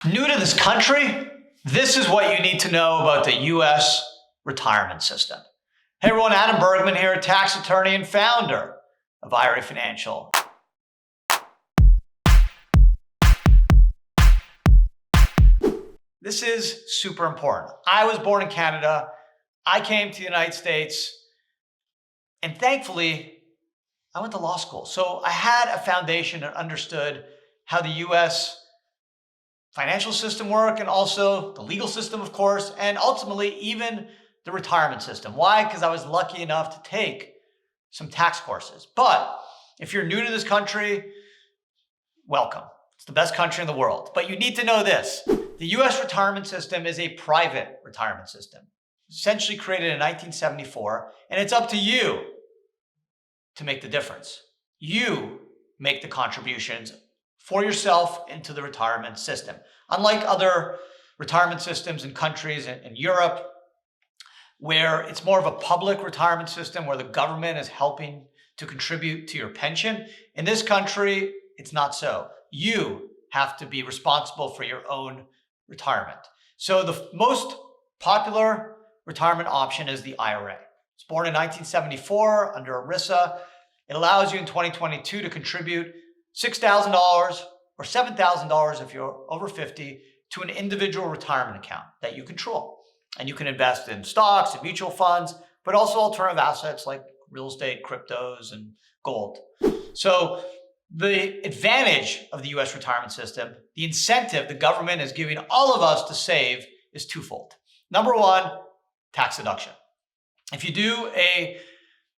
New to this country? This is what you need to know about the U.S. retirement system. Hey everyone, Adam Bergman here, tax attorney and founder of IRA Financial. This is super important. I was born in Canada. I came to the United States, and thankfully, I went to law school. So I had a foundation and understood how the U.S. financial system work, and also the legal system, of course, and ultimately even the retirement system. Why? Because I was lucky enough to take some tax courses. But if you're new to this country, welcome. It's the best country in the world. But you need to know this. The US retirement system is a private retirement system, essentially created in 1974, and it's up to you to make the difference. You make the contributions for yourself into the retirement system. Unlike other retirement systems in countries in Europe, where it's more of a public retirement system where the government is helping to contribute to your pension, in this country, it's not so. You have to be responsible for your own retirement. So the most popular retirement option is the IRA. It's born in 1974 under ERISA. It allows you in 2022 to contribute $6,000 or $7,000 if you're over 50 to an individual retirement account that you control. And you can invest in stocks and mutual funds, but also alternative assets like real estate, cryptos, and gold. So the advantage of the US retirement system, the incentive the government is giving all of us to save is twofold. Number one, tax deduction. If you do a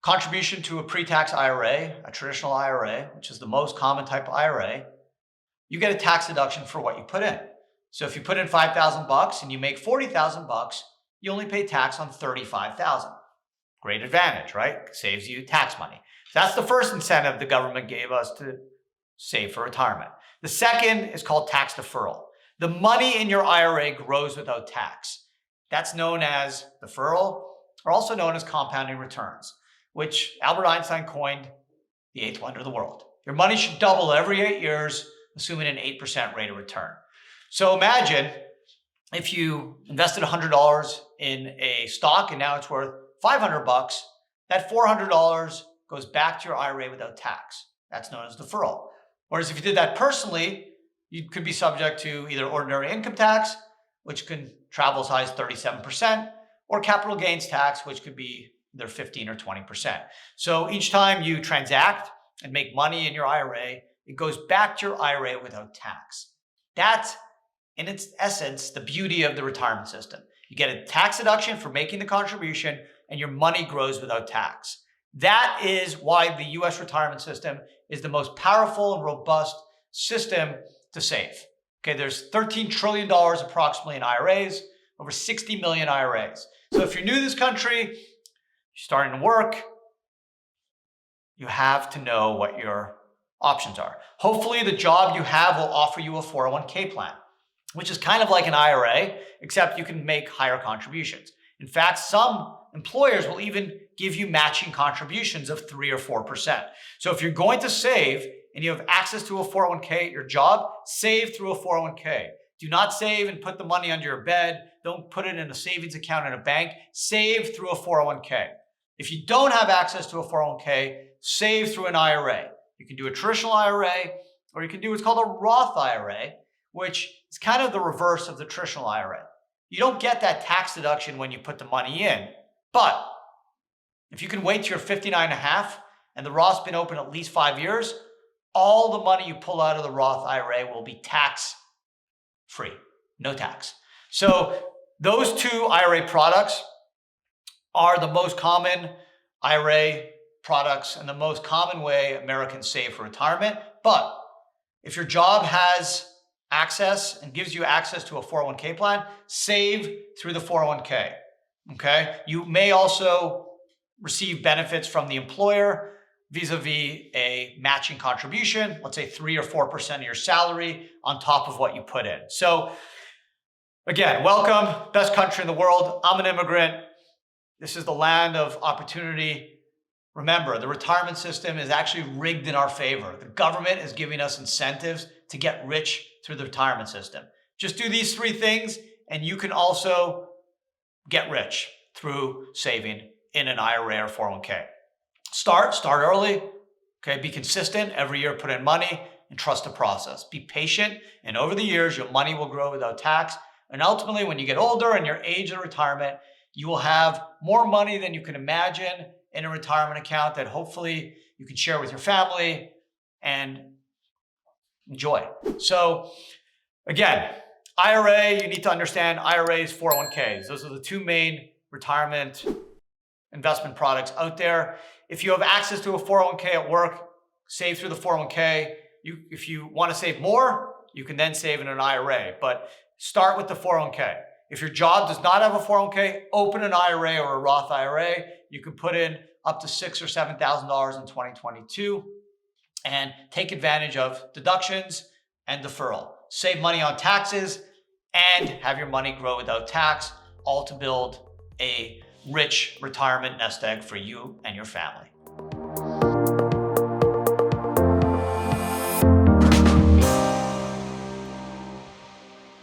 contribution to a pre-tax IRA, a traditional IRA, which is the most common type of IRA, you get a tax deduction for what you put in. So if you put in $5,000 and you make $40,000, you only pay tax on $35,000. Great advantage, right? Saves you tax money. So that's the first incentive the government gave us to save for retirement. The second is called tax deferral. The money in your IRA grows without tax. That's known as deferral, or also known as compounding returns, which Albert Einstein coined the eighth wonder of the world. Your money should double every 8 years, assuming an 8% rate of return. So imagine if you invested $100 in a stock and now it's worth $500, that $400 goes back to your IRA without tax. That's known as deferral. Whereas if you did that personally, you could be subject to either ordinary income tax, which can travel as high as 37%, or capital gains tax, which could be either 15 or 20%. So each time you transact and make money in your IRA, it goes back to your IRA without tax. That's, in its essence, the beauty of the retirement system. You get a tax deduction for making the contribution, and your money grows without tax. That is why the US retirement system is the most powerful and robust system to save. Okay, there's $13 trillion approximately in IRAs, over 60 million IRAs. So if you're new to this country, you're starting to work, you have to know what your options are. Hopefully the job you have will offer you a 401k plan, which is kind of like an IRA, except you can make higher contributions. In fact, some employers will even give you matching contributions of 3 or 4%. So if you're going to save and you have access to a 401k at your job, save through a 401k. Do not save and put the money under your bed. Don't put it in a savings account in a bank. Save through a 401k. If you don't have access to a 401k, save through an IRA. You can do a traditional IRA, or you can do what's called a Roth IRA, which is kind of the reverse of the traditional IRA. You don't get that tax deduction when you put the money in, but if you can wait till you're 59 and a half and the Roth's been open at least 5 years, all the money you pull out of the Roth IRA will be tax-free, no tax. So those two IRA products are the most common IRA products and the most common way Americans save for retirement. But if your job has access and gives you access to a 401k plan, save through the 401k, okay? You may also receive benefits from the employer vis-a-vis a matching contribution, let's say 3 or 4% of your salary on top of what you put in. So again, welcome, best country in the world. I'm an immigrant. This is the land of opportunity. Remember, the retirement system is actually rigged in our favor. The government is giving us incentives to get rich through the retirement system. Just do these 3 things and you can also get rich through saving in an IRA or 401k. Start early. Okay, be consistent. Every year put in money and trust the process. Be patient, and over the years, your money will grow without tax. And ultimately, when you get older and your age of retirement, you will have more money than you can imagine in a retirement account that hopefully you can share with your family and enjoy. So again, IRA, you need to understand IRAs, 401ks. Those are the 2 main retirement investment products out there. If you have access to a 401k at work, save through the 401k. If you want to save more, you can then save in an IRA, but start with the 401k. If your job does not have a 401k, open an IRA or a Roth IRA. You can put in up to $6,000 or $7,000 in 2022 and take advantage of deductions and deferral. Save money on taxes and have your money grow without tax, all to build a rich retirement nest egg for you and your family.